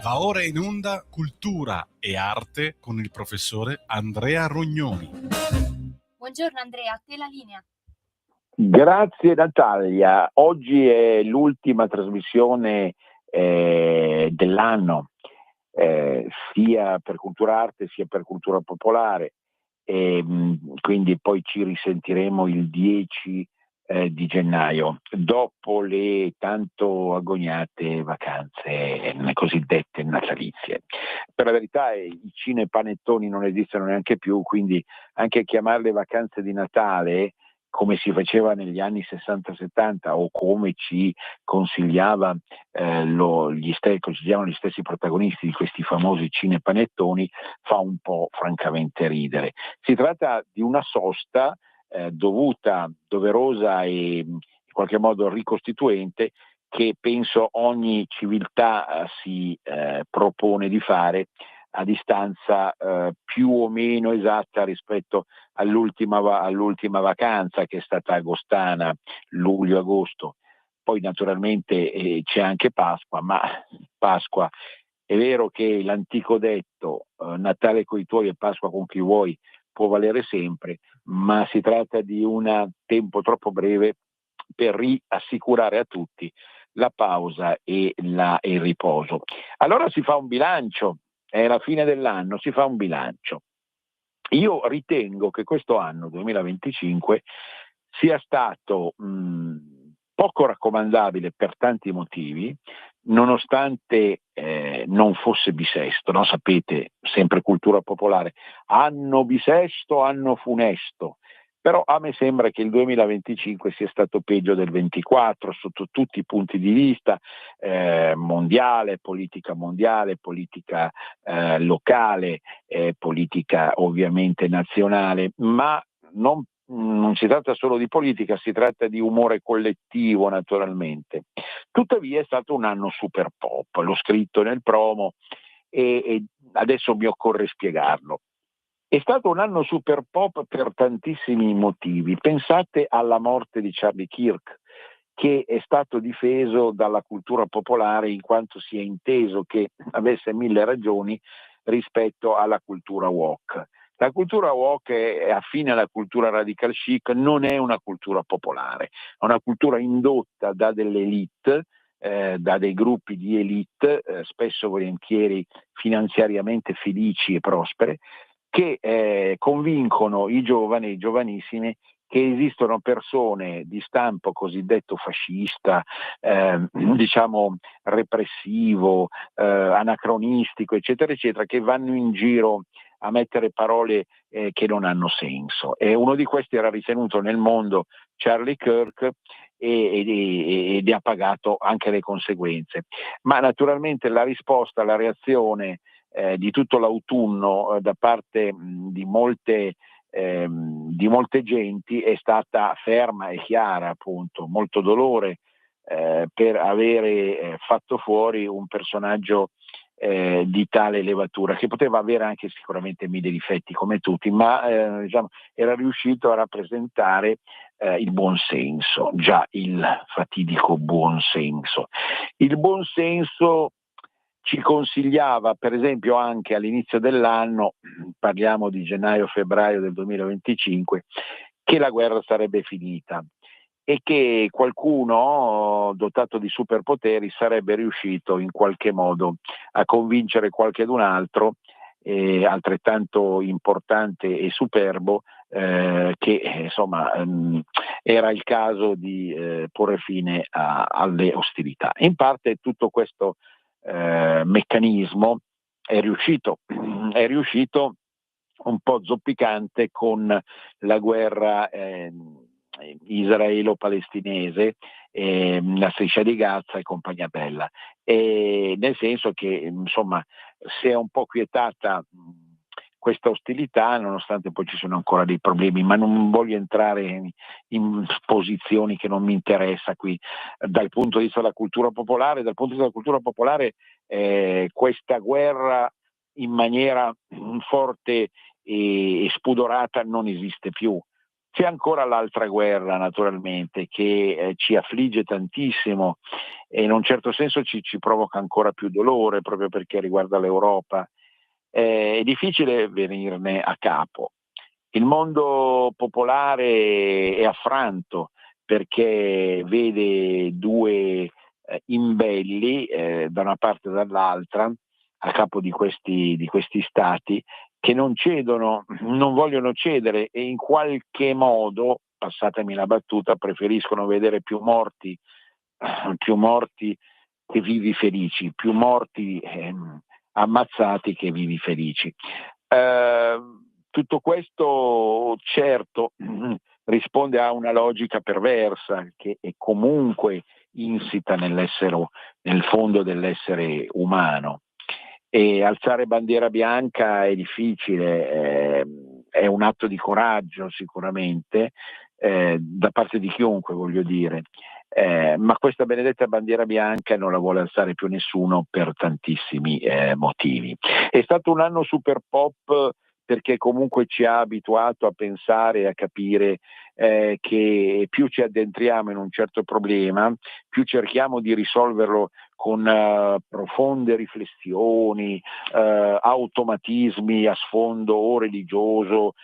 Va ora in onda Cultura e Arte con il professore Andrea Rognoni. Buongiorno Andrea, a te la linea. Grazie Natalia, oggi è l'ultima trasmissione dell'anno, sia per Cultura Arte sia per Cultura Popolare, quindi poi ci risentiremo il 10 di gennaio, dopo le tanto agognate vacanze cosiddette natalizie. Per la verità i cinepanettoni non esistono neanche più, quindi anche chiamarle vacanze di Natale, come si faceva negli anni 60-70 o come ci consigliavano gli stessi protagonisti di questi famosi cinepanettoni, fa un po' francamente ridere. Si tratta di una sosta dovuta, doverosa e in qualche modo ricostituente, che penso ogni civiltà si propone di fare a distanza più o meno esatta rispetto all'ultima vacanza, che è stata agostana, luglio-agosto. Poi naturalmente c'è anche Pasqua, ma Pasqua, è vero che l'antico detto Natale coi tuoi e Pasqua con chi vuoi può valere sempre, ma si tratta di un tempo troppo breve per riassicurare a tutti la pausa e il riposo. Allora si fa un bilancio, è la fine dell'anno, si fa un bilancio. Io ritengo che questo anno 2025 sia stato poco raccomandabile per tanti motivi, nonostante non fosse bisesto, no? Sapete, sempre cultura popolare, anno bisesto, anno funesto. Però a me sembra che il 2025 sia stato peggio del 24 sotto tutti i punti di vista, mondiale, politica locale, politica ovviamente nazionale, ma non si tratta solo di politica, si tratta di umore collettivo naturalmente. Tuttavia è stato un anno super pop, l'ho scritto nel promo e adesso mi occorre spiegarlo. È stato un anno super pop per tantissimi motivi. Pensate alla morte di Charlie Kirk, che è stato difeso dalla cultura popolare in quanto si è inteso che avesse 1000 ragioni rispetto alla cultura woke. La cultura woke è affine alla cultura radical chic, non è una cultura popolare, è una cultura indotta da delle elite, da dei gruppi di elite, spesso volentieri finanziariamente felici e prospere, che convincono i giovani, i giovanissimi, che esistono persone di stampo cosiddetto fascista, diciamo repressivo, anacronistico, eccetera, eccetera, che vanno in giro a mettere parole che non hanno senso. E uno di questi era ritenuto nel mondo Charlie Kirk ed ha pagato anche le conseguenze. Ma naturalmente la risposta, la reazione di tutto l'autunno da parte di molte genti è stata ferma e chiara, appunto, molto dolore per avere fatto fuori un personaggio di tale levatura, che poteva avere anche sicuramente mille difetti come tutti, ma diciamo, era riuscito a rappresentare il buonsenso, già il fatidico buonsenso. Il buonsenso ci consigliava, per esempio, anche all'inizio dell'anno, parliamo di gennaio-febbraio del 2025, che la guerra sarebbe finita e che qualcuno dotato di superpoteri sarebbe riuscito in qualche modo a convincere qualchedun altro, altrettanto importante e superbo, che insomma era il caso di porre fine alle ostilità. In parte tutto questo meccanismo è riuscito un po' zoppicante con la guerra israelo-palestinese, la striscia di Gaza e compagnia bella, nel senso che insomma si è un po' quietata questa ostilità, nonostante poi ci sono ancora dei problemi, ma non voglio entrare in posizioni che non mi interessa qui. Dal punto di vista della cultura popolare, questa guerra in maniera forte e spudorata non esiste più. C'è ancora l'altra guerra, naturalmente, che ci affligge tantissimo e in un certo senso ci provoca ancora più dolore, proprio perché riguarda l'Europa. È difficile venirne a capo. Il mondo popolare è affranto perché vede due imbelli da una parte e dall'altra a capo di questi stati che non cedono, non vogliono cedere e in qualche modo, passatemi la battuta, preferiscono vedere più morti che vivi felici, più morti ammazzati che vivi felici. Eh, Tutto questo certo risponde a una logica perversa che è comunque insita nel fondo dell'essere umano. E alzare bandiera bianca è difficile, è un atto di coraggio sicuramente, da parte di chiunque, voglio dire. Ma questa benedetta bandiera bianca non la vuole alzare più nessuno per tantissimi motivi. È stato un anno super pop perché comunque ci ha abituato a pensare e a capire che più ci addentriamo in un certo problema, più cerchiamo di risolverlo con profonde riflessioni, automatismi a sfondo o religioso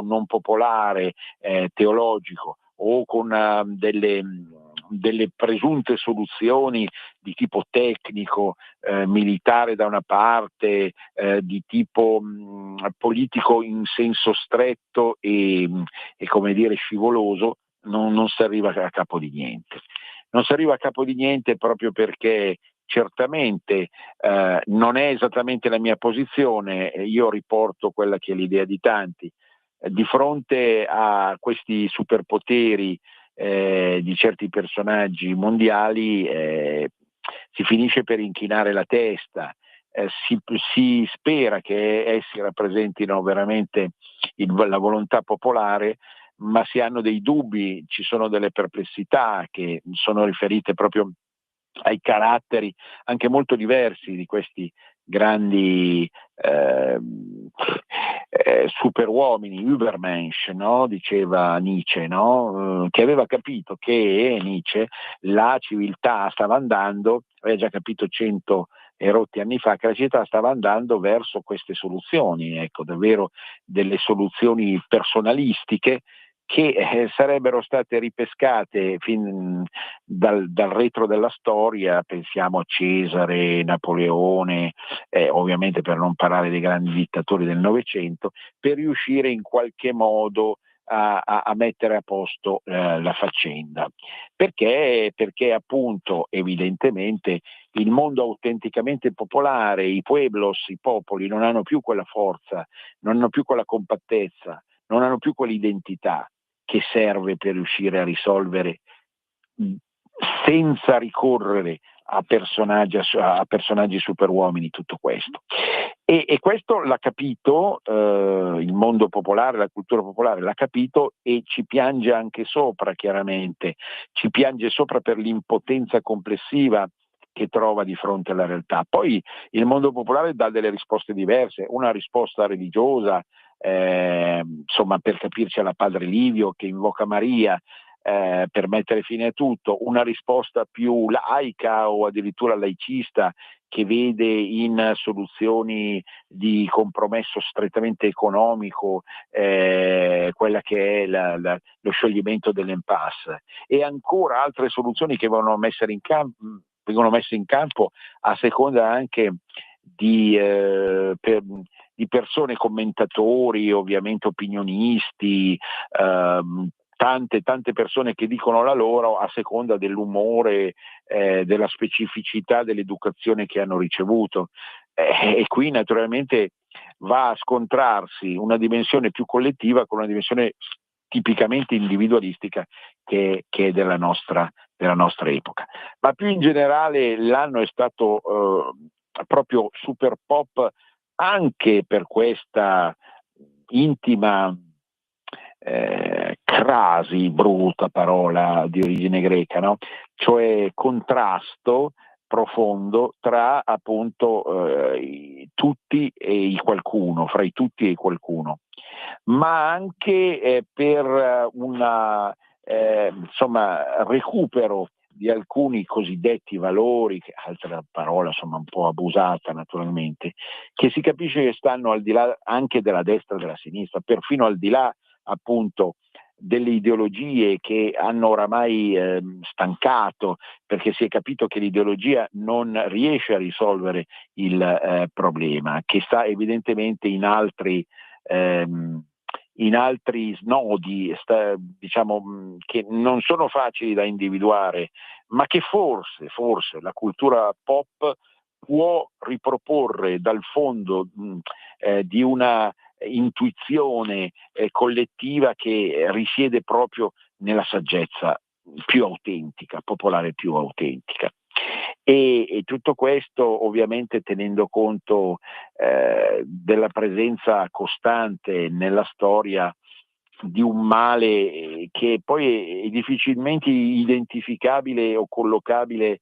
non popolare, teologico, o con delle presunte soluzioni di tipo tecnico, militare da una parte, di tipo politico in senso stretto e come dire scivoloso, non si arriva a capo di niente. Non si arriva a capo di niente proprio perché certamente non è esattamente la mia posizione, io riporto quella che è l'idea di tanti. Di fronte a questi superpoteri di certi personaggi mondiali si finisce per inchinare la testa, si spera che essi rappresentino veramente la volontà popolare, ma si hanno dei dubbi, ci sono delle perplessità che sono riferite proprio ai caratteri anche molto diversi di questi grandi superuomini, Übermensch, no? Diceva Nietzsche, no? Che aveva capito che Nietzsche la civiltà stava andando, aveva già capito 100 e rotti anni fa che la civiltà stava andando verso queste soluzioni, ecco, davvero delle soluzioni personalistiche che sarebbero state ripescate fin dal retro della storia, pensiamo a Cesare, Napoleone, ovviamente per non parlare dei grandi dittatori del Novecento, per riuscire in qualche modo a mettere a posto la faccenda. Perché appunto evidentemente il mondo autenticamente popolare, i pueblos, i popoli non hanno più quella forza, non hanno più quella compattezza, non hanno più quell'identità che serve per riuscire a risolvere senza ricorrere a personaggi superuomini tutto questo. E questo l'ha capito il mondo popolare, la cultura popolare l'ha capito e ci piange anche sopra, chiaramente, ci piange sopra per l'impotenza complessiva che trova di fronte alla realtà. Poi il mondo popolare dà delle risposte diverse, una risposta religiosa, insomma, per capirci alla Padre Livio che invoca Maria per mettere fine a tutto, una risposta più laica o addirittura laicista che vede in soluzioni di compromesso strettamente economico quella che è lo scioglimento dell'impasse, e ancora altre soluzioni che vengono messe in campo a seconda anche di persone, commentatori, ovviamente opinionisti, tante persone che dicono la loro a seconda dell'umore, della specificità dell'educazione che hanno ricevuto. E qui naturalmente va a scontrarsi una dimensione più collettiva con una dimensione tipicamente individualistica che è della nostra epoca. Ma più in generale l'anno è stato proprio super pop anche per questa intima crasi, brutta parola di origine greca, no? Cioè contrasto profondo tra appunto tutti e i qualcuno, fra i tutti e i qualcuno. ma anche per un recupero di alcuni cosiddetti valori, che altra parola insomma un po' abusata naturalmente, che si capisce che stanno al di là anche della destra e della sinistra, perfino al di là appunto delle ideologie che hanno oramai stancato, perché si è capito che l'ideologia non riesce a risolvere il problema, che sta evidentemente in altri snodi, diciamo, che non sono facili da individuare, ma che forse la cultura pop può riproporre dal fondo di una intuizione collettiva che risiede proprio nella saggezza più autentica, popolare più autentica. E tutto questo ovviamente tenendo conto della presenza costante nella storia di un male che poi è difficilmente identificabile o collocabile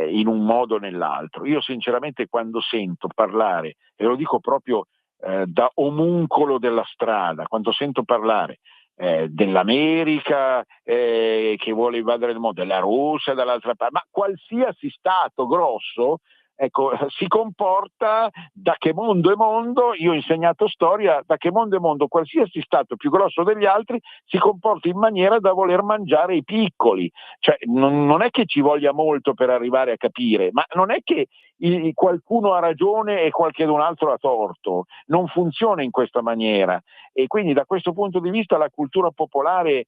in un modo o nell'altro. Io sinceramente quando sento parlare, e lo dico proprio da omuncolo della strada, quando sento parlare dell'America che vuole invadere il mondo, della Russia dall'altra parte, ma qualsiasi stato grosso, ecco, si comporta, da che mondo è mondo, io ho insegnato storia, da che mondo è mondo, qualsiasi stato più grosso degli altri si comporta in maniera da voler mangiare i piccoli, cioè non è che ci voglia molto per arrivare a capire, ma non è che qualcuno ha ragione e qualcun altro ha torto, non funziona in questa maniera, e quindi da questo punto di vista la cultura popolare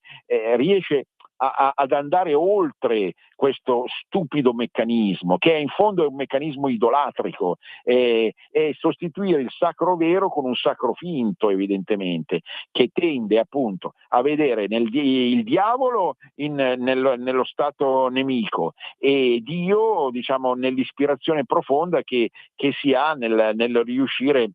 riesce ad andare oltre questo stupido meccanismo, che in fondo è un meccanismo idolatrico, e sostituire il sacro vero con un sacro finto, evidentemente, che tende appunto a vedere il diavolo nello stato nemico e Dio, diciamo, nell'ispirazione profonda che si ha nel riuscire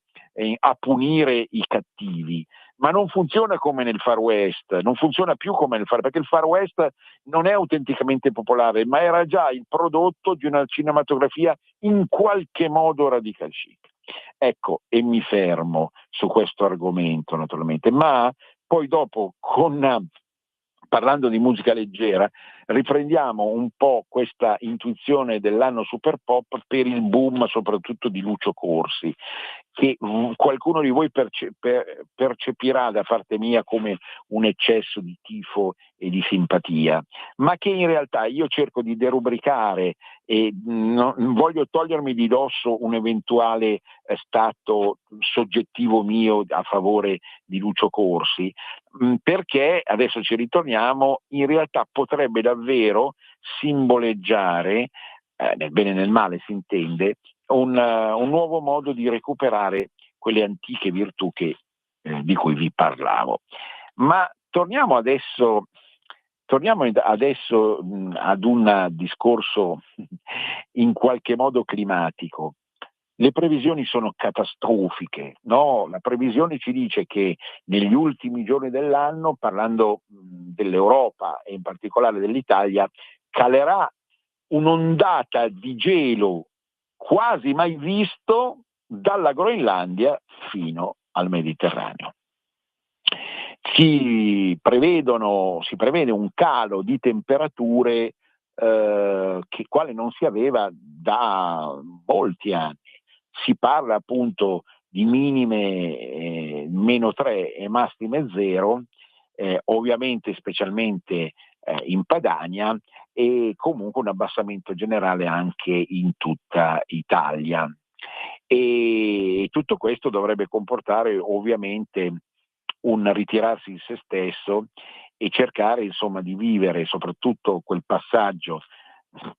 a punire i cattivi. Ma non funziona come nel Far West, non funziona più come nel perché il Far West non è autenticamente popolare, ma era già il prodotto di una cinematografia in qualche modo radical chic. Ecco, e mi fermo su questo argomento naturalmente, ma poi dopo parlando di musica leggera, riprendiamo un po' questa intuizione dell'anno super pop per il boom soprattutto di Lucio Corsi, che qualcuno di voi percepirà da parte mia come un eccesso di tifo e di simpatia, ma che in realtà io cerco di derubricare e non voglio togliermi di dosso un eventuale stato soggettivo mio a favore di Lucio Corsi, perché, adesso ci ritorniamo, in realtà potrebbe davvero simboleggiare, nel bene e nel male si intende, un nuovo modo di recuperare quelle antiche virtù di cui vi parlavo. Ma torniamo adesso ad un discorso in qualche modo climatico. Le previsioni sono catastrofiche, no? La previsione ci dice che negli ultimi giorni dell'anno, parlando dell'Europa e in particolare dell'Italia, calerà un'ondata di gelo quasi mai visto dalla Groenlandia fino al Mediterraneo. Si prevede un calo di temperature quale non si aveva da molti anni. Si parla appunto di minime -3 e massime 0, ovviamente specialmente in Padania, e comunque un abbassamento generale anche in tutta Italia. E tutto questo dovrebbe comportare ovviamente un ritirarsi in se stesso e cercare insomma di vivere soprattutto quel passaggio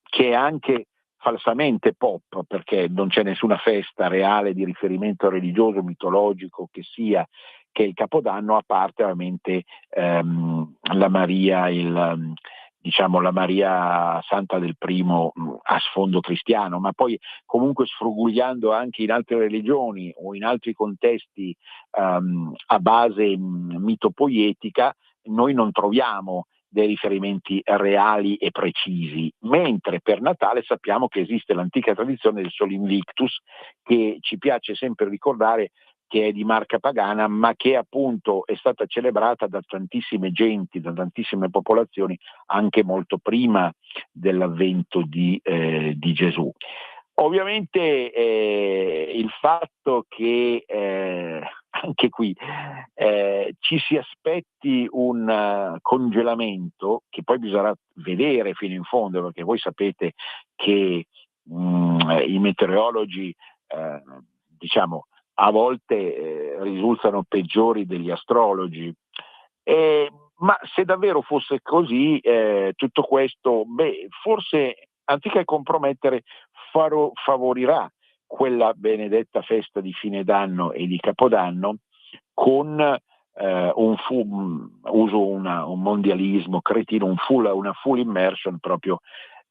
che è anche falsamente pop, perché non c'è nessuna festa reale di riferimento religioso, mitologico che sia, che il Capodanno, a parte ovviamente la Maria, la Maria Santa del Primo a sfondo cristiano, ma poi comunque sfrugugliando anche in altre religioni o in altri contesti a base mitopoietica, noi non troviamo dei riferimenti reali e precisi, mentre per Natale sappiamo che esiste l'antica tradizione del Sol Invictus, che ci piace sempre ricordare che è di marca pagana, ma che appunto è stata celebrata da tantissime genti, da tantissime popolazioni, anche molto prima dell'avvento di Gesù. Ovviamente il fatto che anche qui ci si aspetti un congelamento, che poi bisognerà vedere fino in fondo, perché voi sapete che i meteorologi diciamo a volte risultano peggiori degli astrologi. Ma se davvero fosse così, tutto questo, forse anziché compromettere, favorirà quella benedetta festa di fine d'anno e di Capodanno con uso un mondialismo cretino, una full immersion proprio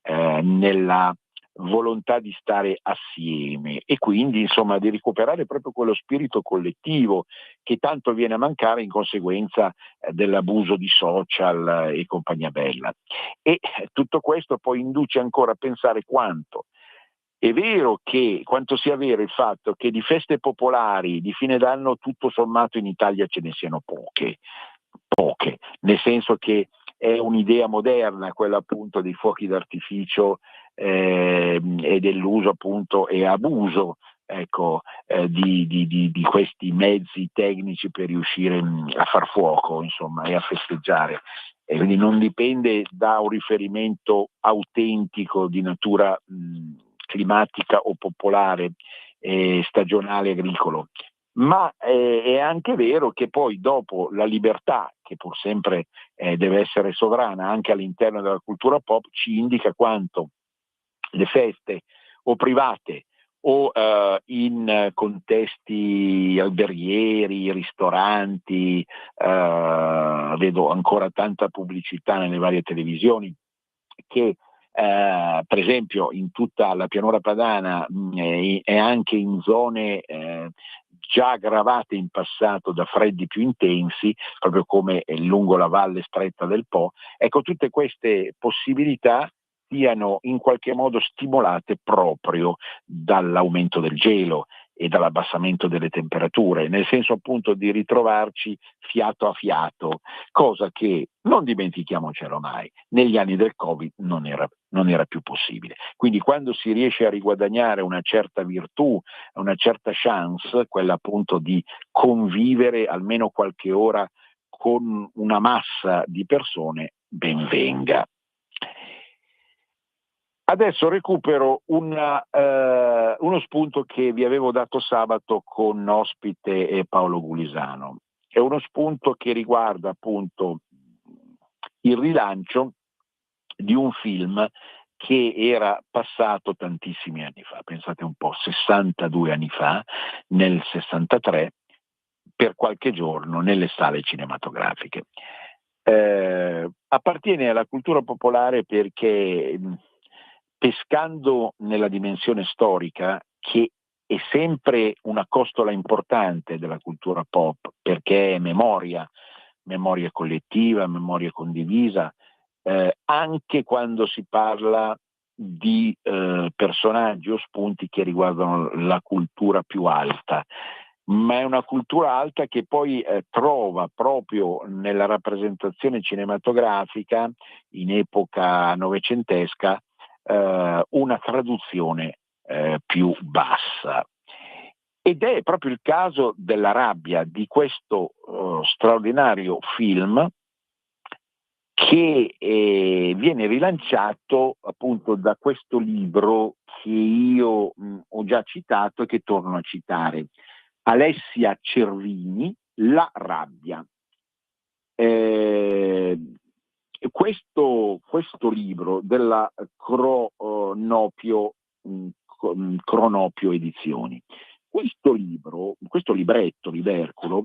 nella volontà di stare assieme e quindi insomma di recuperare proprio quello spirito collettivo che tanto viene a mancare in conseguenza dell'abuso di social e compagnia bella. E tutto questo poi induce ancora a pensare quanto sia vero il fatto che di feste popolari di fine d'anno tutto sommato in Italia ce ne siano poche, nel senso che è un'idea moderna quella appunto dei fuochi d'artificio e dell'uso appunto e abuso di questi mezzi tecnici per riuscire a far fuoco, insomma, e a festeggiare. E quindi non dipende da un riferimento autentico di natura climatica o popolare, stagionale, agricolo. Ma è anche vero che poi dopo la libertà, che pur sempre deve essere sovrana anche all'interno della cultura pop, ci indica quanto le feste o private o in contesti alberghieri, ristoranti, vedo ancora tanta pubblicità nelle varie televisioni che per esempio in tutta la pianura padana e anche in zone già gravate in passato da freddi più intensi, proprio come lungo la valle stretta del Po, ecco, tutte queste possibilità siano in qualche modo stimolate proprio dall'aumento del gelo e dall'abbassamento delle temperature, nel senso appunto di ritrovarci fiato a fiato, cosa che, non dimentichiamocelo mai, negli anni del Covid non era più possibile. Quindi quando si riesce a riguadagnare una certa virtù, una certa chance, quella appunto di convivere almeno qualche ora con una massa di persone, ben venga. Adesso recupero uno spunto che vi avevo dato sabato con ospite Paolo Gulisano. È uno spunto che riguarda appunto il rilancio di un film che era passato tantissimi anni fa, pensate un po', 62 anni fa, nel 63, per qualche giorno nelle sale cinematografiche. Appartiene alla cultura popolare perché pescando nella dimensione storica, che è sempre una costola importante della cultura pop, perché è memoria collettiva, memoria condivisa, anche quando si parla di personaggi o spunti che riguardano la cultura più alta, ma è una cultura alta che poi trova proprio nella rappresentazione cinematografica in epoca novecentesca una traduzione più bassa. Ed è proprio il caso della rabbia, di questo straordinario film che viene rilanciato appunto da questo libro che io ho già citato e che torno a citare. Alessia Cervini, La rabbia. Questo libro della Cronopio Edizioni, questo libretto libercolo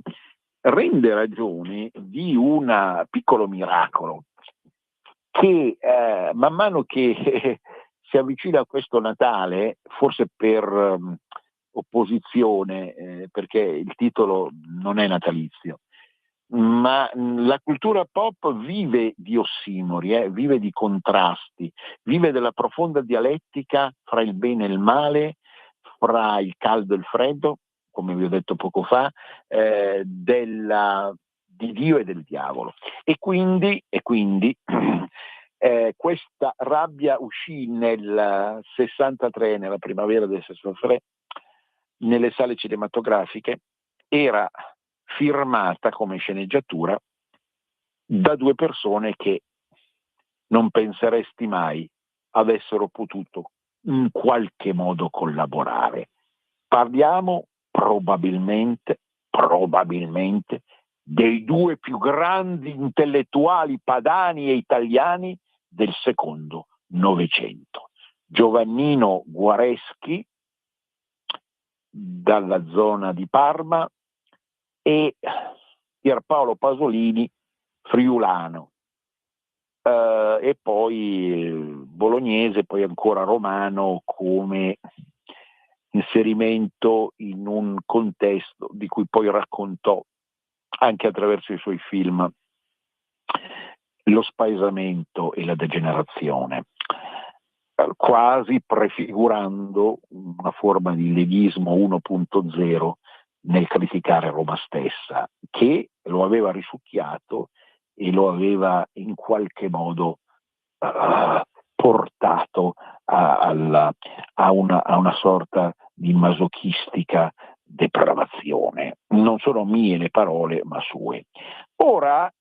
rende ragione di un piccolo miracolo che man mano che si avvicina a questo Natale, forse per opposizione, perché il titolo non è natalizio, ma la cultura pop vive di ossimori, vive di contrasti, vive della profonda dialettica fra il bene e il male, fra il caldo e il freddo, come vi ho detto poco fa, di Dio e del diavolo. E quindi questa rabbia uscì nel 63, nella primavera del 63, nelle sale cinematografiche, era firmata come sceneggiatura da due persone che non penseresti mai avessero potuto in qualche modo collaborare. Parliamo probabilmente dei due più grandi intellettuali padani e italiani del secondo Novecento. Giovannino Guareschi, dalla zona di Parma, e Pierpaolo Pasolini, friulano, e poi bolognese, poi ancora romano, come inserimento in un contesto di cui poi raccontò anche attraverso i suoi film lo spaesamento e la degenerazione, quasi prefigurando una forma di levismo 1.0 nel criticare Roma stessa, che lo aveva risucchiato e lo aveva in qualche modo portato a una sorta di masochistica depravazione. Non sono mie le parole, ma sue. Ora,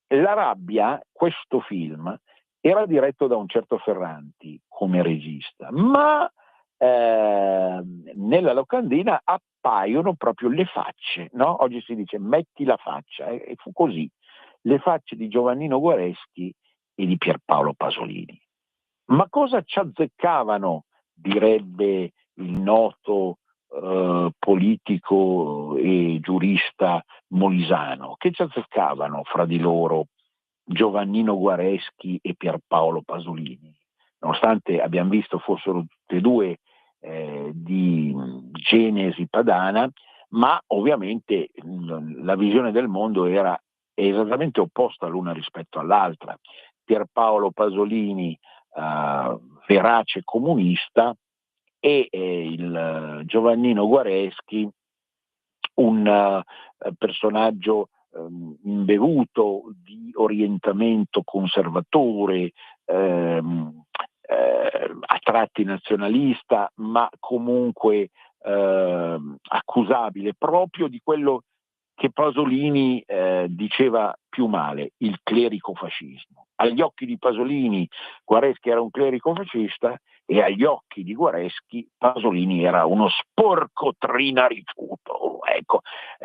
La rabbia, questo film, era diretto da un certo Ferranti come regista, ma nella locandina appaiono proprio le facce, no? Oggi si dice metti la faccia, e fu così, le facce di Giovannino Guareschi e di Pierpaolo Pasolini. Ma cosa ci azzeccavano, direbbe il noto politico e giurista Molisano, che ci azzeccavano fra di loro Giovannino Guareschi e Pierpaolo Pasolini, nonostante abbiamo visto fossero tutte e due di genesi padana, ma ovviamente la visione del mondo era esattamente opposta l'una rispetto all'altra. Pierpaolo Pasolini verace comunista, e il Giovannino Guareschi un personaggio imbevuto di orientamento conservatore, a tratti nazionalista, ma comunque accusabile proprio di quello che Pasolini diceva più male, il clericofascismo. Agli occhi di Pasolini Guareschi era un clerico fascista, e agli occhi di Guareschi Pasolini era uno sporco trinaricuto. Ecco,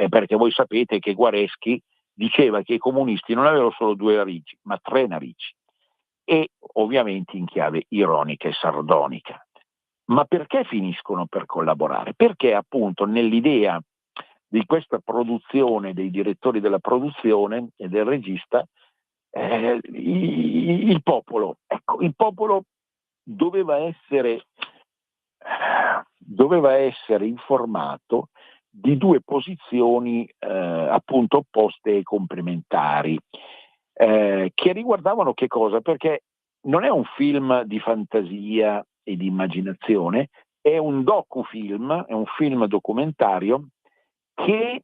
perché voi sapete che Guareschi diceva che i comunisti non avevano solo due narici, ma tre narici, e ovviamente in chiave ironica e sardonica. Ma perché finiscono per collaborare? Perché appunto nell'idea di questa produzione, dei direttori della produzione e del regista, il popolo doveva essere informato di due posizioni appunto opposte e complementari, che riguardavano che cosa? Perché non è un film di fantasia e di immaginazione, è un docufilm, è un film documentario che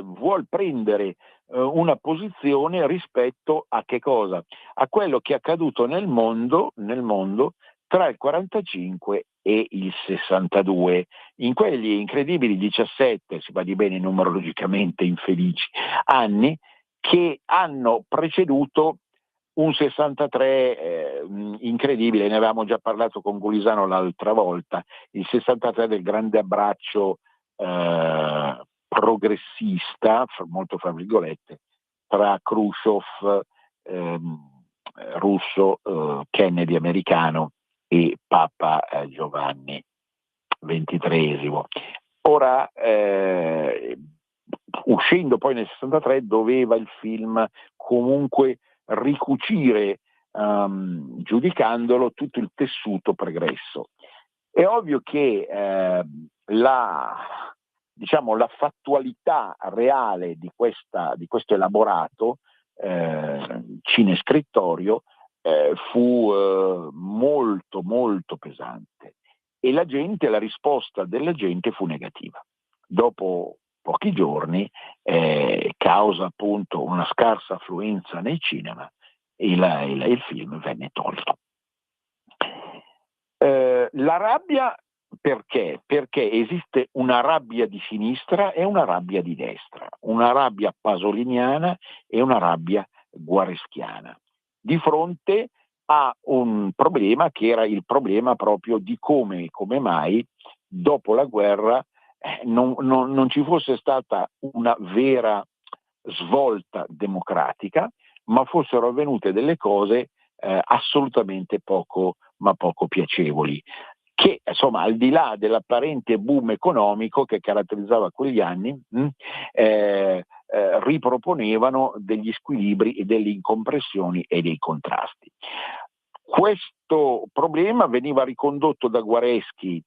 vuol prendere una posizione rispetto a che cosa? A quello che è accaduto nel mondo tra il 45 e il 62, in quegli incredibili 17, si badi bene numerologicamente infelici, anni che hanno preceduto un 63 incredibile. Ne avevamo già parlato con Golisano l'altra volta, il 63 del grande abbraccio progressista, molto fra virgolette, tra Khrushchev russo, Kennedy americano, e Papa Giovanni XXIII. Ora, uscendo poi nel 63, doveva il film comunque ricucire, giudicandolo, tutto il tessuto pregresso. È ovvio che la fattualità reale di questo elaborato cinescrittorio fu molto molto pesante, e la risposta della gente fu negativa. dopo pochi giorni, causa appunto una scarsa affluenza nei cinema, il film venne tolto. La rabbia perché? Perché esiste una rabbia di sinistra e una rabbia di destra, una rabbia pasoliniana e una rabbia guareschiana, di fronte a un problema che era il problema proprio di come mai dopo la guerra non ci fosse stata una vera svolta democratica, ma fossero avvenute delle cose assolutamente poco piacevoli, che insomma al di là dell'apparente boom economico che caratterizzava quegli anni, riproponevano degli squilibri e delle incompressioni e dei contrasti. Questo problema veniva ricondotto da Guareschi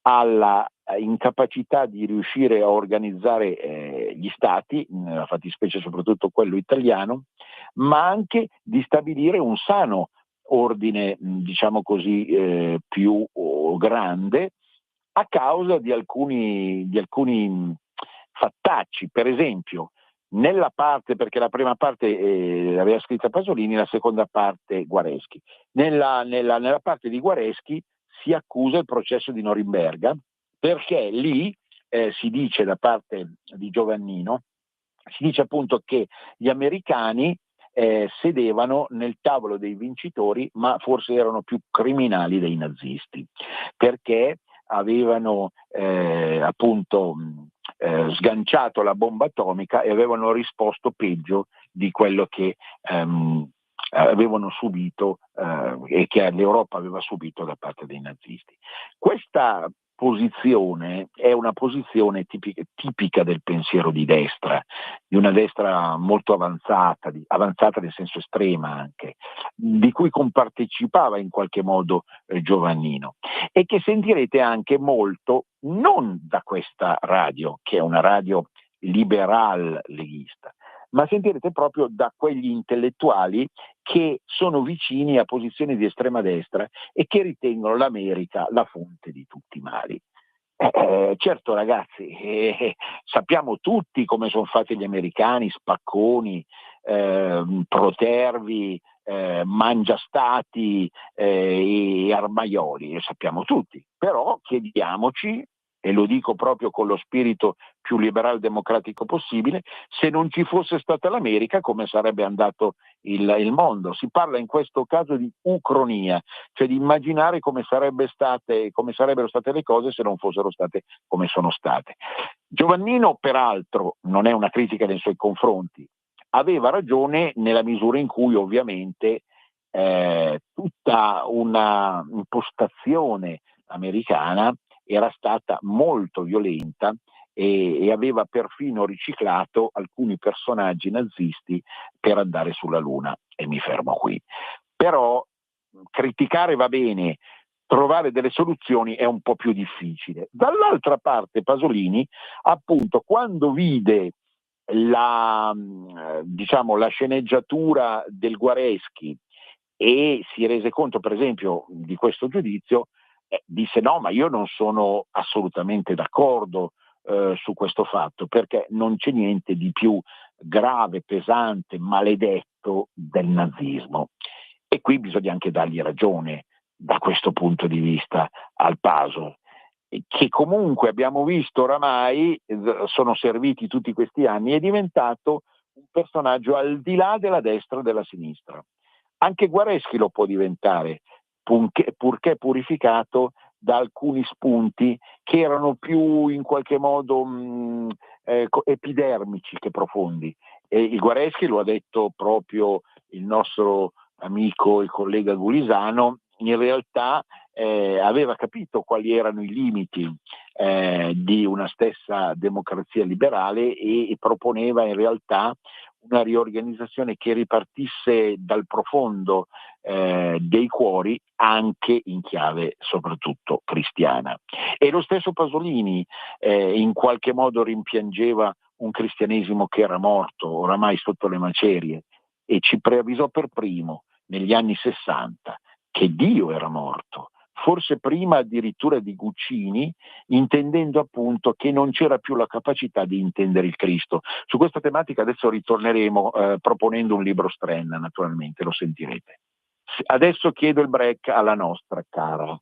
alla incapacità di riuscire a organizzare gli stati, nella fattispecie soprattutto quello italiano, ma anche di stabilire un sano ordine, diciamo così, più grande, a causa di alcuni fattacci. Per esempio, nella parte, perché la prima parte l'aveva scritta Pasolini, la seconda parte Guareschi. Nella parte di Guareschi si accusa il processo di Norimberga, perché lì si dice da parte di Giovannino, si dice appunto che gli americani sedevano nel tavolo dei vincitori, ma forse erano più criminali dei nazisti, perché avevano appunto sganciato la bomba atomica e avevano risposto peggio di quello che avevano subito e che l'Europa aveva subito da parte dei nazisti. Questa posizione è una posizione tipica del pensiero di destra, di una destra molto avanzata nel senso estrema anche, di cui compartecipava in qualche modo Giovannino, e che sentirete anche molto non da questa radio, che è una radio liberal leghista, ma sentirete proprio da quegli intellettuali che sono vicini a posizioni di estrema destra e che ritengono l'America la fonte di tutti i mali. Certo ragazzi, sappiamo tutti come sono fatti gli americani, spacconi, protervi, mangiastati e armaioli, lo sappiamo tutti, però chiediamoci, e lo dico proprio con lo spirito più liberal democratico possibile, se non ci fosse stata l'America come sarebbe andato il mondo. Si parla in questo caso di ucronia, cioè di immaginare come sarebbero state le cose se non fossero state come sono state. Giovannino, peraltro, non è una critica nei suoi confronti, aveva ragione nella misura in cui ovviamente tutta una impostazione americana era stata molto violenta e aveva perfino riciclato alcuni personaggi nazisti per andare sulla Luna, e mi fermo qui. Però criticare va bene, trovare delle soluzioni è un po' più difficile. Dall'altra parte Pasolini, appunto, quando vide la sceneggiatura del Guareschi e si rese conto per esempio di questo giudizio, disse no, ma io non sono assolutamente d'accordo su questo fatto, perché non c'è niente di più grave, pesante, maledetto del nazismo. E qui bisogna anche dargli ragione da questo punto di vista al Paso, che comunque abbiamo visto oramai, sono serviti tutti questi anni, è diventato un personaggio al di là della destra e della sinistra. Anche Guareschi lo può diventare, purché purificato da alcuni spunti che erano più in qualche modo epidermici che profondi. E il Guareschi, lo ha detto proprio il nostro amico e collega Gulisano, in realtà aveva capito quali erano i limiti di una stessa democrazia liberale e proponeva in realtà una riorganizzazione che ripartisse dal profondo dei cuori, anche in chiave soprattutto cristiana. E lo stesso Pasolini in qualche modo rimpiangeva un cristianesimo che era morto oramai sotto le macerie, e ci preavvisò per primo negli anni 60 che Dio era morto, forse prima addirittura di Guccini, intendendo appunto che non c'era più la capacità di intendere il Cristo. Su questa tematica adesso ritorneremo proponendo un libro Strenna, naturalmente, lo sentirete. Adesso chiedo il break alla nostra cara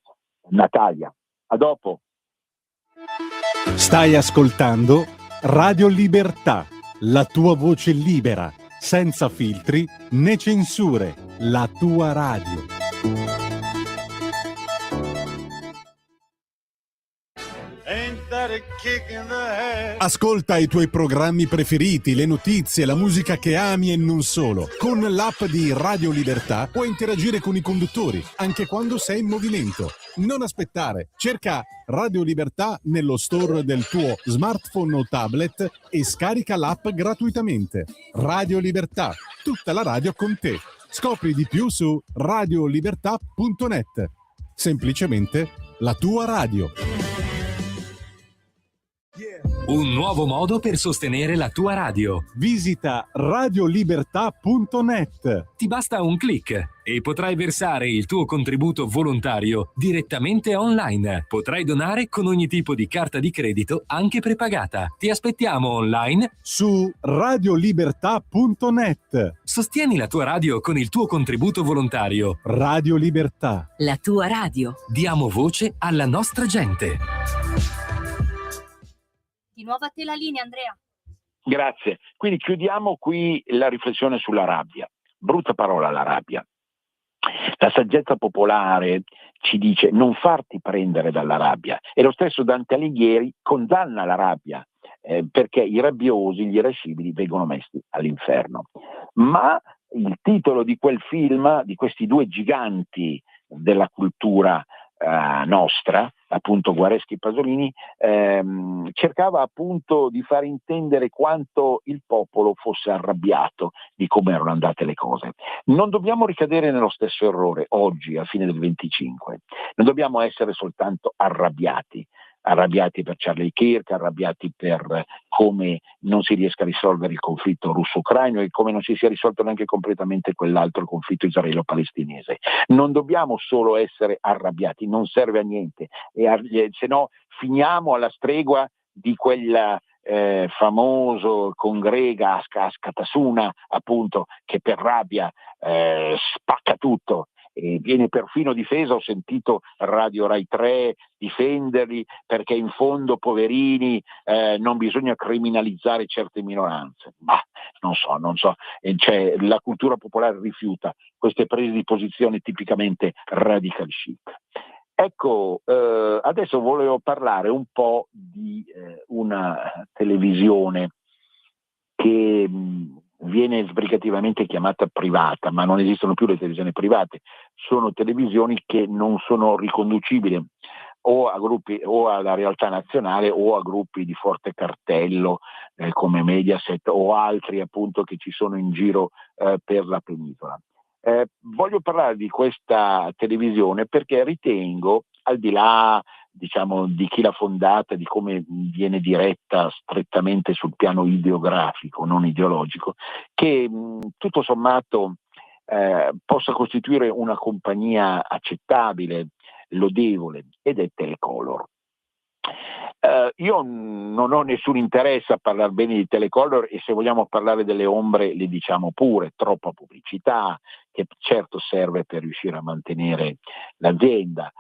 Natalia. A dopo. Stai ascoltando Radio Libertà, la tua voce libera, senza filtri né censure, la tua radio. Ascolta i tuoi programmi preferiti, le notizie, la musica che ami e non solo. Con l'app di Radio Libertà puoi interagire con i conduttori, anche quando sei in movimento. Non aspettare, cerca Radio Libertà nello store del tuo smartphone o tablet e scarica l'app gratuitamente. Radio Libertà, tutta la radio con te. Scopri di più su radiolibertà.net. Semplicemente la tua radio. Un nuovo modo per sostenere la tua radio. Visita radiolibertà.net. Ti basta un click e potrai versare il tuo contributo volontario direttamente online. Potrai donare con ogni tipo di carta di credito, anche prepagata. Ti aspettiamo online su radiolibertà.net. Sostieni la tua radio con il tuo contributo volontario. Radio Libertà. La tua radio. Diamo voce alla nostra gente. Di nuovo a te la linea, Andrea. Grazie. Quindi chiudiamo qui la riflessione sulla rabbia. Brutta parola la rabbia. La saggezza popolare ci dice non farti prendere dalla rabbia. E lo stesso Dante Alighieri condanna la rabbia perché i rabbiosi, gli irascibili, vengono messi all'inferno. Ma il titolo di quel film, di questi due giganti della cultura nostra, appunto Guareschi e Pasolini, cercava appunto di far intendere quanto il popolo fosse arrabbiato di come erano andate le cose. Non dobbiamo ricadere nello stesso errore oggi, a fine del 25. Non dobbiamo essere soltanto arrabbiati per Charlie Kirk, arrabbiati per come non si riesca a risolvere il conflitto russo-ucraino e come non si sia risolto neanche completamente quell'altro conflitto israelo-palestinese. Non dobbiamo solo essere arrabbiati, non serve a niente, se no finiamo alla stregua di quel famoso congrega Askatasuna, appunto, che per rabbia spacca tutto. E viene perfino difeso, ho sentito Radio Rai 3 difenderli perché in fondo poverini non bisogna criminalizzare certe minoranze. Ma non so, cioè, la cultura popolare rifiuta queste prese di posizione tipicamente radical chic. Ecco, adesso volevo parlare un po' di una televisione che viene sbrigativamente chiamata privata, ma non esistono più le televisioni private, sono televisioni che non sono riconducibili o a gruppi o alla realtà nazionale o a gruppi di forte cartello come Mediaset o altri appunto che ci sono in giro per la penisola. Voglio parlare di questa televisione perché ritengo, al di là diciamo di chi l'ha fondata, di come viene diretta strettamente sul piano ideografico, non ideologico, che tutto sommato possa costituire una compagnia accettabile, lodevole, ed è Telecolor. Io non ho nessun interesse a parlare bene di Telecolor e se vogliamo parlare delle ombre le diciamo pure, troppa pubblicità che certo serve per riuscire a mantenere l'azienda,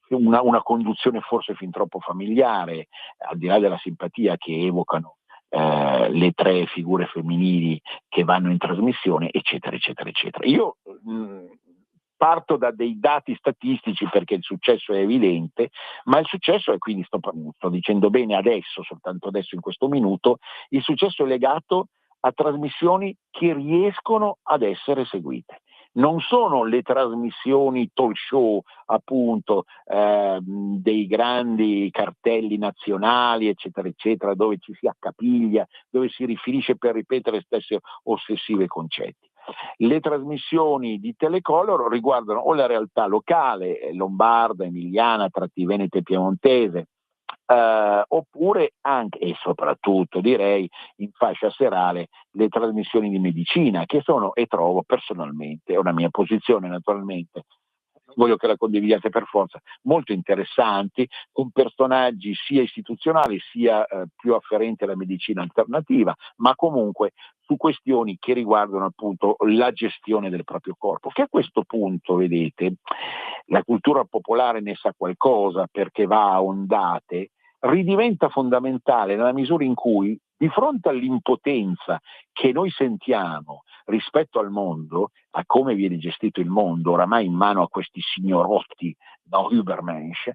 una conduzione forse fin troppo familiare, al di là della simpatia che evocano le tre figure femminili che vanno in trasmissione, eccetera, eccetera, eccetera. Io parto da dei dati statistici perché il successo è evidente, ma il successo, e quindi sto dicendo bene adesso, soltanto adesso in questo minuto, il successo è legato a trasmissioni che riescono ad essere seguite. Non sono le trasmissioni talk show, appunto, dei grandi cartelli nazionali, eccetera, eccetera, dove ci si accapiglia, dove si rifinisce per ripetere le stesse ossessive concetti. Le trasmissioni di Telecolor riguardano o la realtà locale, lombarda, emiliana, tratti venete e piemontese, oppure anche e soprattutto direi in fascia serale le trasmissioni di medicina che sono, e trovo personalmente, è una mia posizione naturalmente, voglio che la condividiate per forza, molto interessanti, con personaggi sia istituzionali sia più afferenti alla medicina alternativa, ma comunque su questioni che riguardano appunto la gestione del proprio corpo, che a questo punto, vedete, la cultura popolare ne sa qualcosa perché va a ondate, ridiventa fondamentale nella misura in cui, di fronte all'impotenza che noi sentiamo rispetto al mondo, a come viene gestito il mondo, oramai in mano a questi signorotti, no, Übermensch,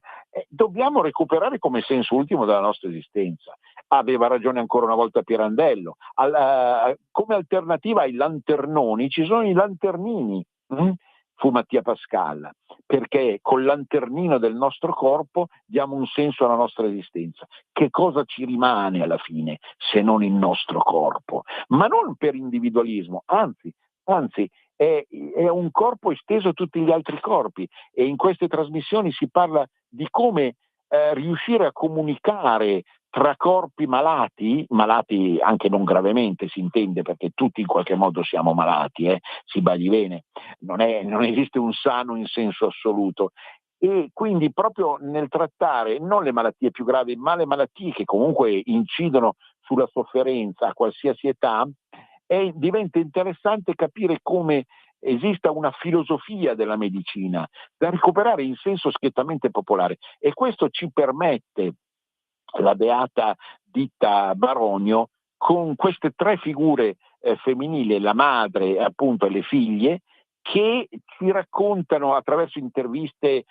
dobbiamo recuperare come senso ultimo della nostra esistenza. Aveva ragione ancora una volta Pirandello, come alternativa ai lanternoni ci sono i lanternini. Fu Mattia Pascal, perché col lanternino del nostro corpo diamo un senso alla nostra esistenza. Che cosa ci rimane alla fine se non il nostro corpo? Ma non per individualismo, anzi è un corpo esteso a tutti gli altri corpi, e in queste trasmissioni si parla di come riuscire a comunicare tra corpi malati anche non gravemente, si intende, perché tutti in qualche modo siamo malati, si badi bene, non esiste un sano in senso assoluto, e quindi proprio nel trattare non le malattie più gravi, ma le malattie che comunque incidono sulla sofferenza a qualsiasi età, diventa interessante capire come esista una filosofia della medicina da recuperare in senso schiettamente popolare, e questo ci permette la beata Ditta Baronio, con queste tre figure femminili, la madre appunto e le figlie, che ci raccontano attraverso interviste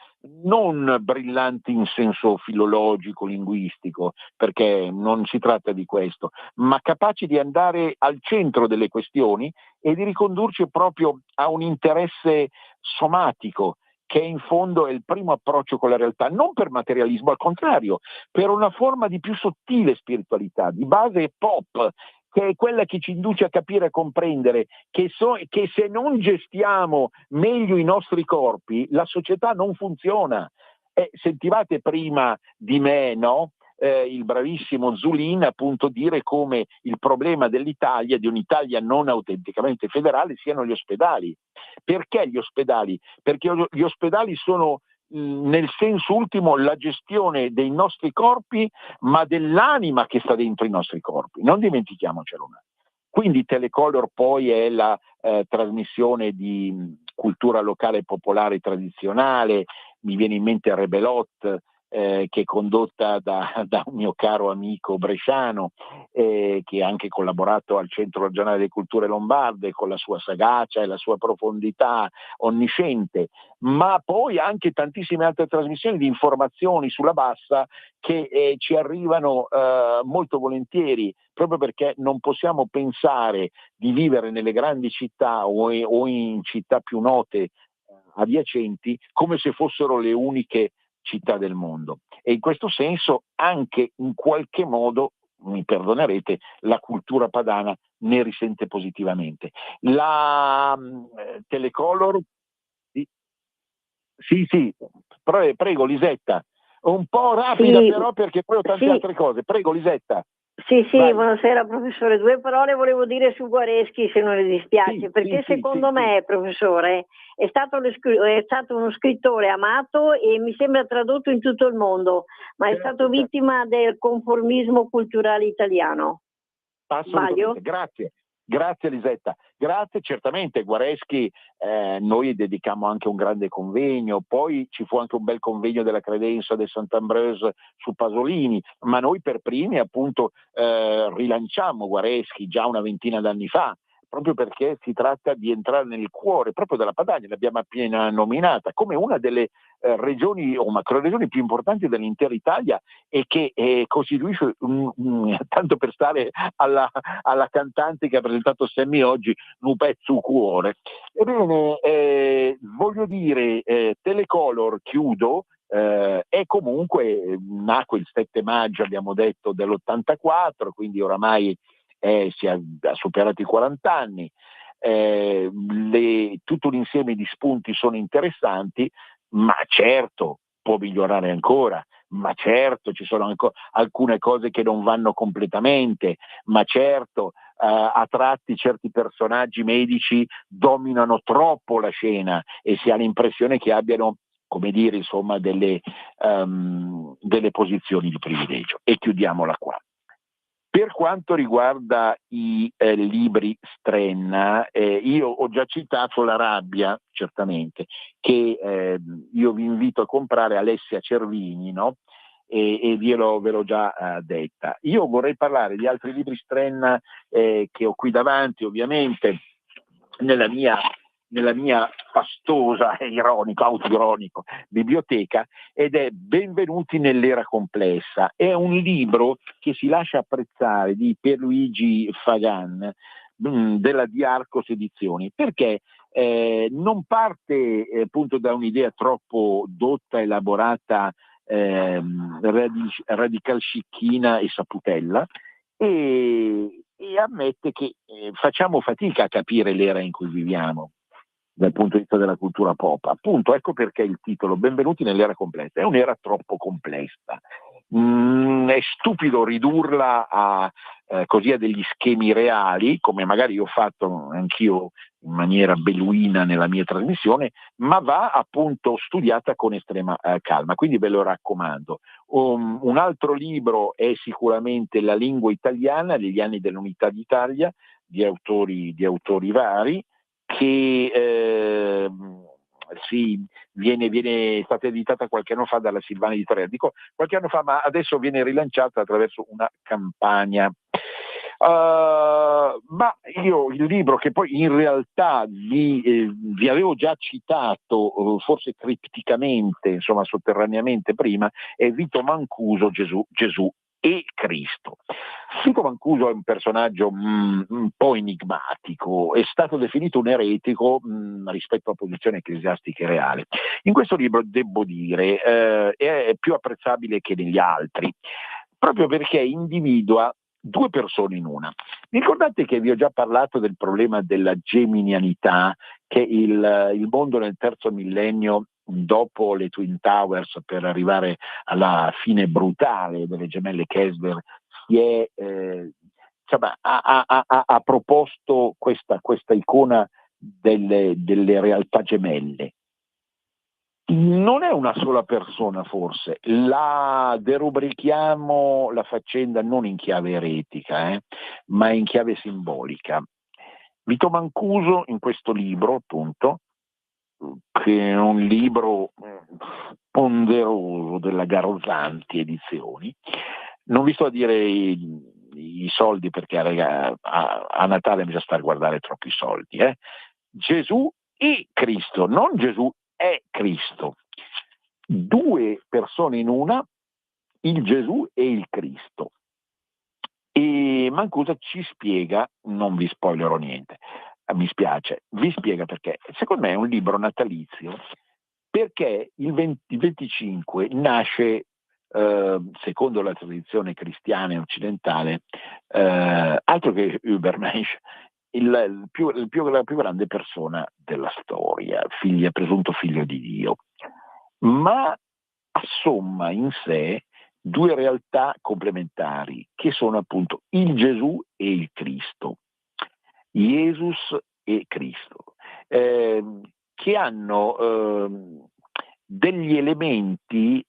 non brillanti in senso filologico, linguistico, perché non si tratta di questo, ma capaci di andare al centro delle questioni e di ricondurci proprio a un interesse somatico, che in fondo è il primo approccio con la realtà, non per materialismo, al contrario, per una forma di più sottile spiritualità, di base pop, che è quella che ci induce a capire e comprendere che se non gestiamo meglio i nostri corpi, la società non funziona. Sentivate prima di me, no? Il bravissimo Zulin appunto dire come il problema dell'Italia, di un'Italia non autenticamente federale, siano gli ospedali. Perché gli ospedali? Perché gli ospedali sono nel senso ultimo la gestione dei nostri corpi, ma dell'anima che sta dentro i nostri corpi, non dimentichiamocelo mai. Quindi Telecolor poi è la trasmissione di cultura locale popolare tradizionale, mi viene in mente Rebelot, che è condotta da un mio caro amico bresciano, che ha anche collaborato al Centro Regionale delle Culture Lombarde con la sua sagacia e la sua profondità onnisciente, ma poi anche tantissime altre trasmissioni di informazioni sulla bassa che ci arrivano molto volentieri, proprio perché non possiamo pensare di vivere nelle grandi città o in città più note adiacenti come se fossero le uniche città del mondo, e in questo senso anche in qualche modo, mi perdonerete, la cultura padana ne risente positivamente. La Telecolor, sì, prego Lisetta, un po' rapida sì, però perché poi ho tante altre cose, prego Lisetta. Sì, Vai. buonasera professore. Due parole volevo dire su Guareschi, se non le dispiace, perché secondo me, professore, è stato uno scrittore amato e mi sembra tradotto in tutto il mondo, ma è stato vittima del conformismo culturale italiano. Assolutamente, grazie Lisetta, grazie. Certamente Guareschi, noi dedicammo anche un grande convegno, poi ci fu anche un bel convegno della credenza del Sant'Ambroise su Pasolini, ma noi per primi appunto rilanciammo Guareschi già una ventina d'anni fa, proprio perché si tratta di entrare nel cuore proprio della Padania, l'abbiamo appena nominata come una delle regioni o macroregioni più importanti dell'intera Italia, e che costituisce tanto per stare alla cantante che ha presentato Sammy oggi, un pezzo cuore. Ebbene, voglio dire, Telecolor, chiudo, è comunque nacque il 7 maggio, abbiamo detto, dell'84, quindi oramai si ha superato i 40 anni, tutto un insieme di spunti sono interessanti, ma certo può migliorare ancora, ma certo ci sono ancora alcune cose che non vanno completamente, ma certo a tratti certi personaggi medici dominano troppo la scena e si ha l'impressione che abbiano, come dire, insomma, delle posizioni di privilegio. E chiudiamola qua. Per quanto riguarda i libri Strenna, io ho già citato La rabbia, certamente, che io vi invito a comprare, Alessia Cervini, no? E ve l'ho già detta. Io vorrei parlare di altri libri Strenna che ho qui davanti, ovviamente, nella mia fastosa e autoironico biblioteca, ed è Benvenuti nell'era complessa. È un libro che si lascia apprezzare di Pierluigi Fagan, della Di Arcos Edizioni, perché non parte appunto da un'idea troppo dotta, elaborata, radicalscicchina e saputella, e ammette che facciamo fatica a capire l'era in cui viviamo dal punto di vista della cultura pop. Appunto, ecco perché il titolo Benvenuti nell'era complessa. È un'era troppo complessa. È stupido ridurla a degli schemi reali, come magari ho fatto anch'io in maniera beluina nella mia trasmissione, ma va appunto studiata con estrema calma, quindi ve lo raccomando. Un altro libro è sicuramente La lingua italiana, degli anni dell'Unità d'Italia, di autori vari, che è stata editata qualche anno fa dalla Silvana Editoria. Dico qualche anno fa, ma adesso viene rilanciata attraverso una campagna. Ma io il libro, che poi in realtà vi avevo già citato, forse cripticamente, insomma sotterraneamente prima, è Vito Mancuso, Gesù e Cristo. Vito Mancuso è un personaggio un po' enigmatico, è stato definito un eretico rispetto a posizione ecclesiastica e reale. In questo libro, devo dire, è più apprezzabile che negli altri, proprio perché individua due persone in una. Vi ricordate che vi ho già parlato del problema della geminianità, che il mondo nel terzo millennio, dopo le Twin Towers, per arrivare alla fine brutale delle gemelle Kessler, ha proposto questa icona delle realtà gemelle. Non è una sola persona, forse. La derubrichiamo la faccenda non in chiave eretica, ma in chiave simbolica. Vito Mancuso, in questo libro, appunto, che è un libro ponderoso della Garozzanti Edizioni, non vi sto a dire i soldi, perché a Natale bisogna stare a guardare troppi soldi. Gesù e Cristo, non Gesù è Cristo. Due persone in una, il Gesù e il Cristo. E Mancuso ci spiega, non vi spoilerò niente, mi spiace, vi spiega perché. Secondo me è un libro natalizio, perché il 25 nasce, secondo la tradizione cristiana e occidentale, altro che Übermensch, la più grande persona della storia, presunto figlio di Dio, ma assomma in sé due realtà complementari, che sono appunto il Gesù e il Cristo, Jesus e Cristo, che hanno degli elementi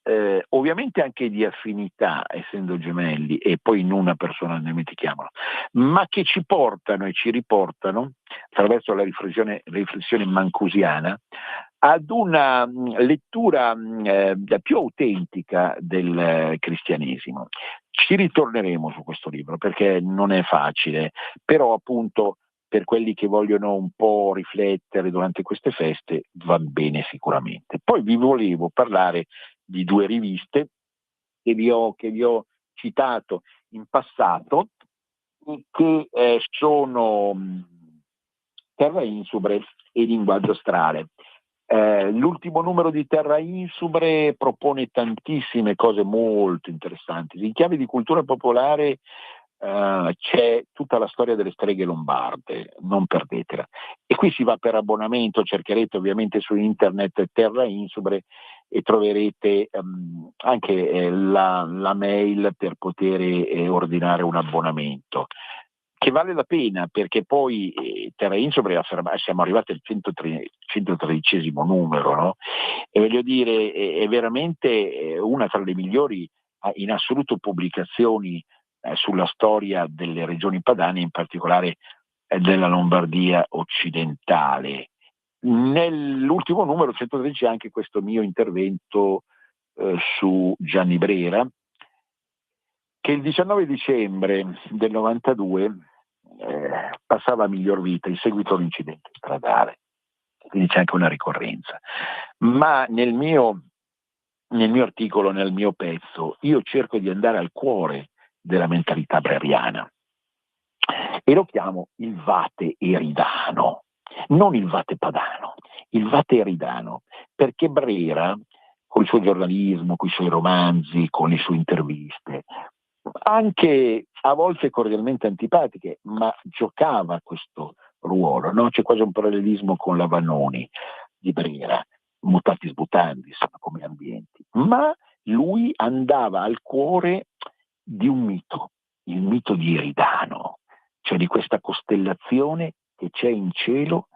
ovviamente anche di affinità, essendo gemelli, e poi in una persona ne dimentichiamolo, ma che ci portano e ci riportano, attraverso la riflessione mancusiana, ad una lettura più autentica del cristianesimo. Ci ritorneremo su questo libro, perché non è facile, però appunto per quelli che vogliono un po' riflettere durante queste feste va bene sicuramente. Poi vi volevo parlare di due riviste che vi ho citato in passato, che sono Terra Insubre e Linguaggio Astrale. L'ultimo numero di Terra Insubre propone tantissime cose molto interessanti. In chiave di cultura popolare c'è tutta la storia delle streghe lombarde, non perdetela. E qui si va per abbonamento, cercherete ovviamente su internet Terra Insubre e troverete anche la mail per poter ordinare un abbonamento. che vale la pena, perché poi Terra Insobre siamo arrivati al 113 numero, no? E voglio dire, è veramente una tra le migliori in assoluto pubblicazioni sulla storia delle regioni padane, in particolare della Lombardia occidentale. Nell'ultimo numero, 113, anche questo mio intervento su Gianni Brera, che il 19 dicembre del 92 passava a miglior vita in seguito all'incidente stradale, quindi c'è anche una ricorrenza. Ma nel mio articolo, nel mio pezzo, io cerco di andare al cuore della mentalità breriana e lo chiamo il vate eridano, non il vate padano, il vate eridano, perché Brera, con il suo giornalismo, con i suoi romanzi, con le sue interviste, anche a volte cordialmente antipatiche, ma giocava questo ruolo, no? C'è quasi un parallelismo con la Vannoni di Brera, mutatis mutandis come ambienti, ma lui andava al cuore di un mito, il mito di Eridano, cioè di questa costellazione che c'è in cielo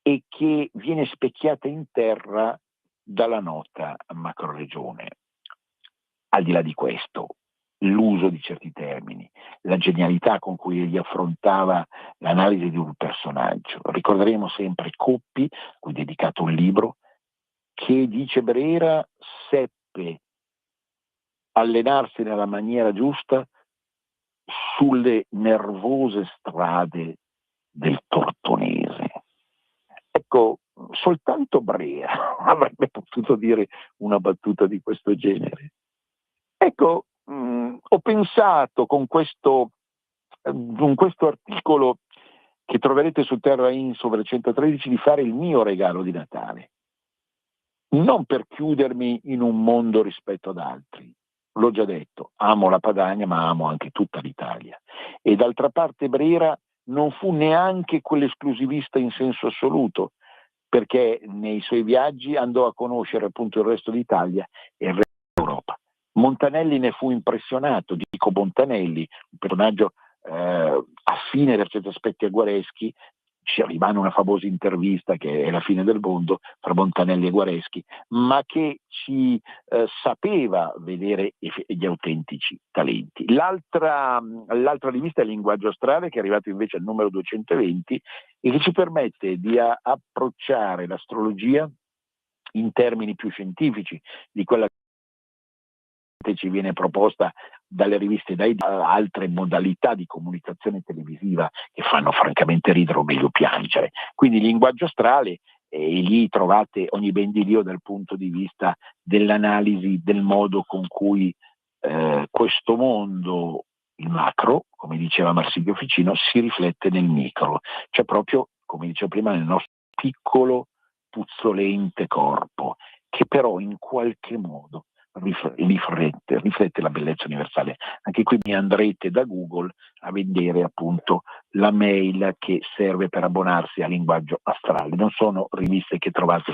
e che viene specchiata in terra dalla nota macroregione. Al di là di questo, l'uso di certi termini, la genialità con cui egli affrontava l'analisi di un personaggio. Ricorderemo sempre Coppi, a cui è dedicato un libro, che dice Brera seppe allenarsi nella maniera giusta sulle nervose strade del Tortonese. Ecco, soltanto Brera avrebbe potuto dire una battuta di questo genere. Ecco, ho pensato con questo articolo che troverete su Terra Insobre 113 di fare il mio regalo di Natale, non per chiudermi in un mondo rispetto ad altri. L'ho già detto, amo la Padania ma amo anche tutta l'Italia, e d'altra parte Brera non fu neanche quell'esclusivista in senso assoluto, perché nei suoi viaggi andò a conoscere appunto il resto d'Italia e il resto d'Europa. Montanelli ne fu impressionato, dico Montanelli, un personaggio affine per certi aspetti a Guareschi. Ci rimane una famosa intervista che è La fine del mondo fra Montanelli e Guareschi, ma che ci sapeva vedere gli autentici talenti. L'altra rivista è Linguaggio Astrale, che è arrivato invece al numero 220 e che ci permette di approcciare l'astrologia in termini più scientifici di quella che ci viene proposta dalle riviste, da altre modalità di comunicazione televisiva che fanno francamente ridere o meglio piangere. Quindi Linguaggio Astrale, e lì trovate ogni ben di Dio dal punto di vista dell'analisi del modo con cui questo mondo, il macro, come diceva Marsilio Ficino, si riflette nel micro, cioè proprio, come dicevo prima, nel nostro piccolo puzzolente corpo, che però in qualche modo riflette la bellezza universale. Anche qui mi andrete da Google a vedere appunto la mail che serve per abbonarsi a Linguaggio Astrale. Non sono riviste che trovate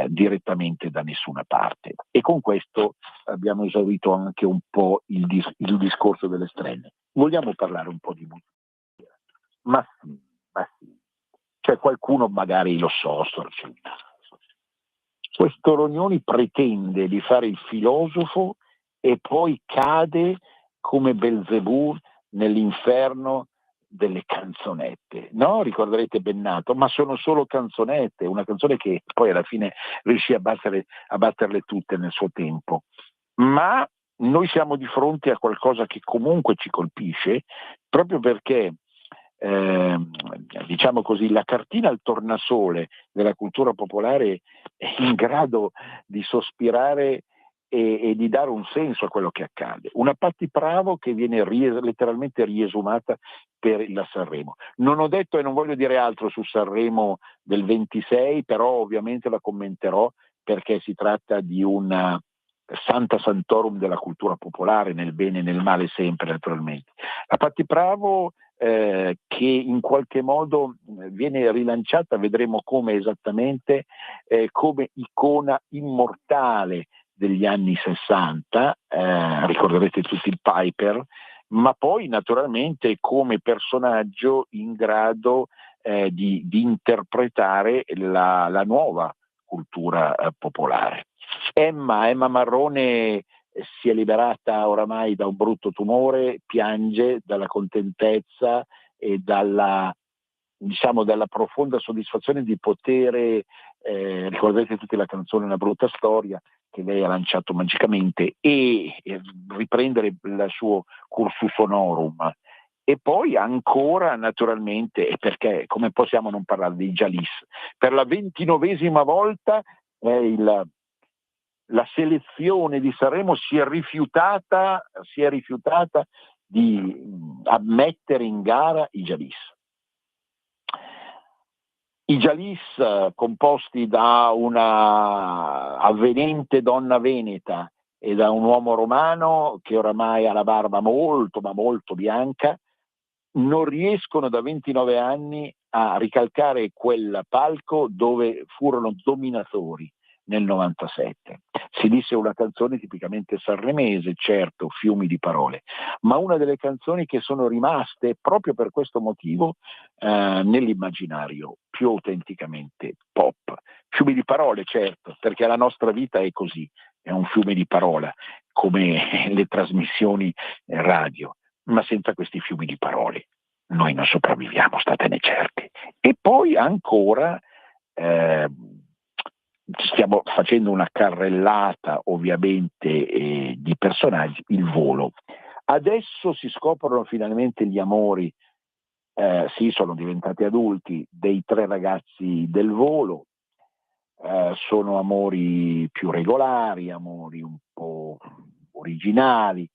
direttamente da nessuna parte. E con questo abbiamo esaurito anche un po' il discorso delle stelle. Vogliamo parlare un po' di musica? Ma sì. Cioè qualcuno magari lo so, questo Rognoni pretende di fare il filosofo e poi cade come Belzebù nell'inferno delle canzonette, no? Ricorderete Bennato, ma sono solo canzonette, una canzone che poi alla fine riuscì a batterle tutte nel suo tempo. Ma noi siamo di fronte a qualcosa che comunque ci colpisce, proprio perché diciamo così, la cartina al tornasole della cultura popolare è in grado di sospirare e di dare un senso a quello che accade. Una Patti Pravo che viene letteralmente riesumata per la Sanremo. Non ho detto e non voglio dire altro su Sanremo del 26, però ovviamente la commenterò perché si tratta di una Santa Santorum della cultura popolare, nel bene e nel male sempre naturalmente. La Patti Pravo che in qualche modo viene rilanciata, vedremo come esattamente, come icona immortale degli anni 60, ricorderete tutti il Piper, ma poi naturalmente come personaggio in grado di interpretare la nuova cultura popolare. Emma Marrone si è liberata oramai da un brutto tumore, piange dalla contentezza e dalla profonda soddisfazione di poter, ricordate tutti la canzone Una brutta storia, che lei ha lanciato magicamente, e riprendere il suo cursus honorum. E poi ancora naturalmente, e perché come possiamo non parlare dei Jalis, per la 29esima volta la selezione di Sanremo si è rifiutata di ammettere in gara i Jalis. I Jalis, composti da una avvenente donna veneta e da un uomo romano che oramai ha la barba molto ma molto bianca, non riescono da 29 anni a ricalcare quel palco dove furono dominatori nel 97. Si disse una canzone tipicamente sanremese, certo, fiumi di parole, ma una delle canzoni che sono rimaste proprio per questo motivo nell'immaginario più autenticamente pop. Fiumi di parole, certo, perché la nostra vita è così, è un fiume di parola, come le trasmissioni radio, ma senza questi fiumi di parole noi non sopravviviamo, statene certi. E poi ancora stiamo facendo una carrellata ovviamente di personaggi, il volo. Adesso si scoprono finalmente gli amori, sì, sono diventati adulti, dei 3 ragazzi del volo. Sono amori più regolari, amori un po' originali,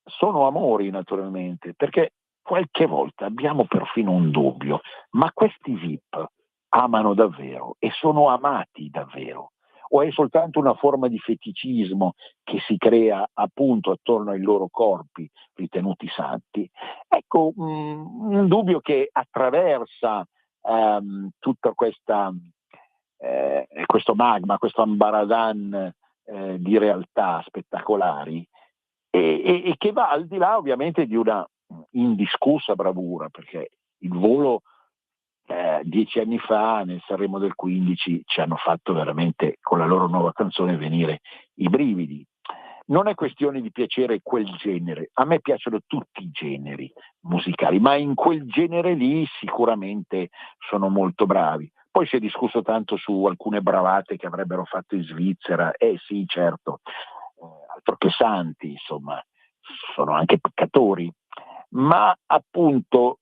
sono amori naturalmente, perché qualche volta abbiamo perfino un dubbio, ma questi VIP amano davvero e sono amati davvero? O è soltanto una forma di feticismo che si crea appunto attorno ai loro corpi ritenuti santi? Ecco, un dubbio che attraversa tutta questo magma, questo ambaradan di realtà spettacolari, e che va al di là ovviamente di una indiscussa bravura, perché il volo 10 anni fa nel Sanremo del 15 ci hanno fatto veramente con la loro nuova canzone venire i brividi. Non è questione di piacere quel genere, a me piacciono tutti i generi musicali, ma in quel genere lì sicuramente sono molto bravi. Poi si è discusso tanto su alcune bravate che avrebbero fatto in Svizzera, sì certo, altro che santi, insomma, sono anche peccatori, ma appunto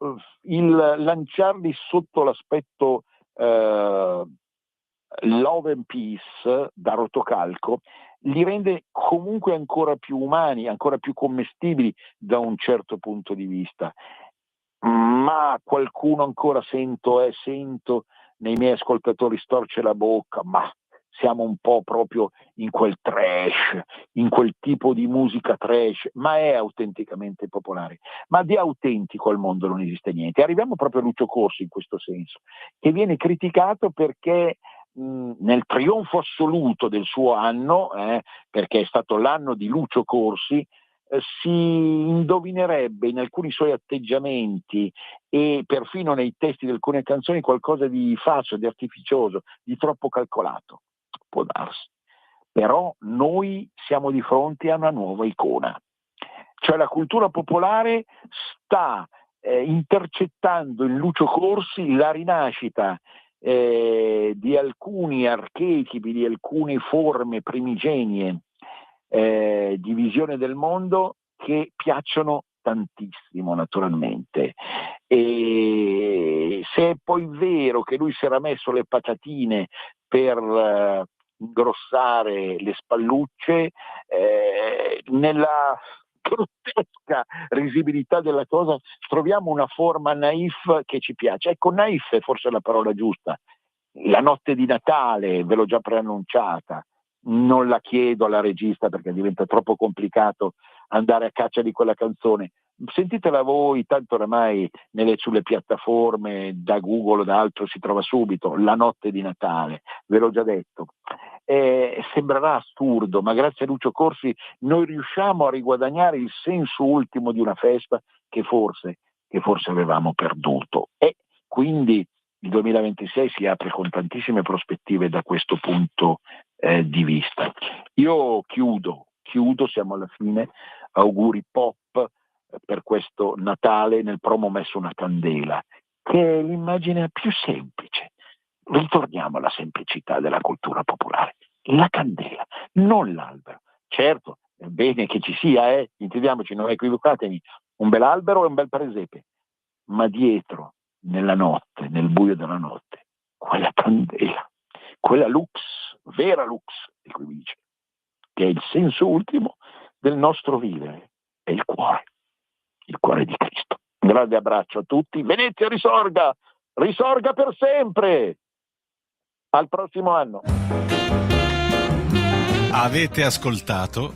il lanciarli sotto l'aspetto love and peace da rotocalco li rende comunque ancora più umani, ancora più commestibili da un certo punto di vista. Ma qualcuno ancora sento nei miei ascoltatori storce la bocca, ma siamo un po' proprio in quel trash, in quel tipo di musica trash, ma è autenticamente popolare. Ma di autentico al mondo non esiste niente. Arriviamo proprio a Lucio Corsi in questo senso, che viene criticato perché nel trionfo assoluto del suo anno, perché è stato l'anno di Lucio Corsi, si indovinerebbe in alcuni suoi atteggiamenti e perfino nei testi di alcune canzoni qualcosa di falso, di artificioso, di troppo calcolato. Può darsi. Però noi siamo di fronte a una nuova icona. Cioè la cultura popolare sta intercettando in Lucio Corsi la rinascita di alcuni archetipi, di alcune forme primigenie di visione del mondo che piacciono tantissimo naturalmente. E se è poi vero che lui si era messo le patatine per ingrossare le spallucce, nella grottesca risibilità della cosa troviamo una forma naif che ci piace. Ecco, naif è forse la parola giusta. La notte di Natale, ve l'ho già preannunciata, non la chiedo alla regista perché diventa troppo complicato andare a caccia di quella canzone. Sentitela voi, tanto oramai sulle piattaforme da Google o da altro si trova subito, La notte di Natale, ve l'ho già detto. sembrerà assurdo, ma grazie a Lucio Corsi noi riusciamo a riguadagnare il senso ultimo di una festa che forse avevamo perduto. E quindi il 2026 si apre con tantissime prospettive da questo punto di vista. Io chiudo, siamo alla fine, auguri pop per questo Natale. Nel promo ho messo una candela, che è l'immagine più semplice. Ritorniamo alla semplicità della cultura popolare. La candela, non l'albero. Certo, è bene che ci sia, intendiamoci, non equivocatemi, un bel albero e un bel presepe, ma dietro, nella notte, nel buio della notte, quella candela, quella lux, vera lux, che è il senso ultimo del nostro vivere, è il cuore di Cristo. Un grande abbraccio a tutti. Venezia risorga per sempre. Al prossimo anno. Avete ascoltato